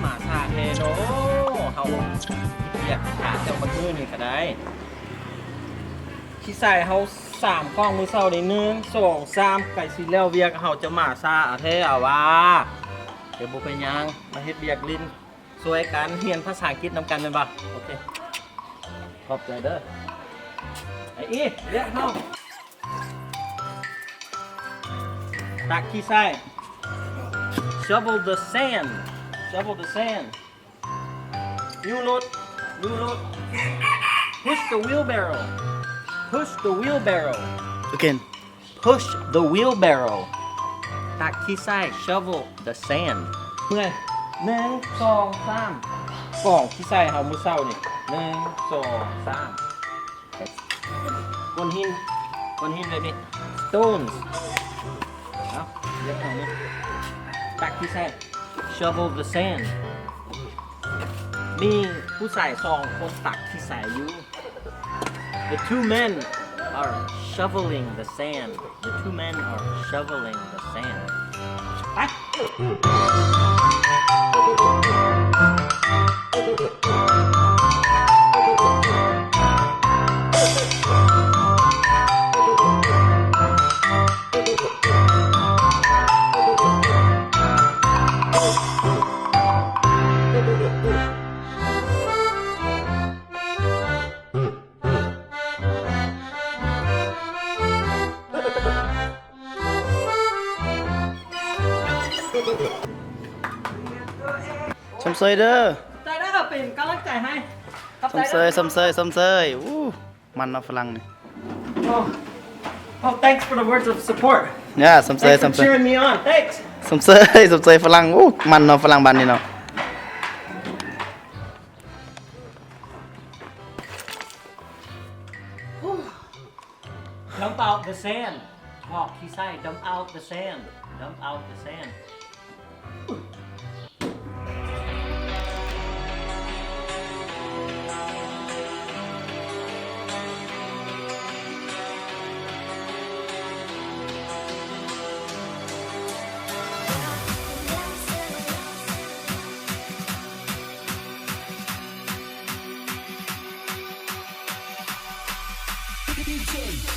มาซาเทโนเฮาเรียกขาเจ้าบัดมือนี่ก็ได้ที่ใส่เฮา3 กล้องมือเศร้าได้1 2 3ไก่สิแล้วเวียกเฮาจะมาซาเทเอาว่าเดี๋ยวบ่เป็นหยังมาเฮ็ดเวียกลิ้นช่วยกันเรียนภาษาอังกฤษนำกันแม่นบ่โอเคขอบใจเด้อไอ้อีเรียกเฮาตักขี้ใส่ shovel the sand shovel the sand you load push the wheelbarrow push the wheelbarrow again push the wheelbarrow ตักขี้ใส่ shovel the sand เพื่อน1 2 3กล่องขี้ใส่เฮามื้อเช้านี่1 2 3ก้อนหินแบบนี้ stones เอาเรียกเอานี่ตักขี้ใส่ shovel the sand มีผู้ชาย2 คนตักขี้ใส่อยู่ the two men are shoveling the sand the two men are shoveling the sand ไปสมเสยเด้อ ใจได้ก็เป็นกำลังใจให้ สมเสยอู้มันเนาะฝรั่งนี่ Oh, thanks for the words of support. เนี่ยสมเสย Thanks for cheering me on. Thanks. สมเสยฝรั่งอู้มันเนาะฝรั่งบ้านนี่เนาะ Dump out the sand. Walk, he said, dump out the sand. Dump out the sand. DJ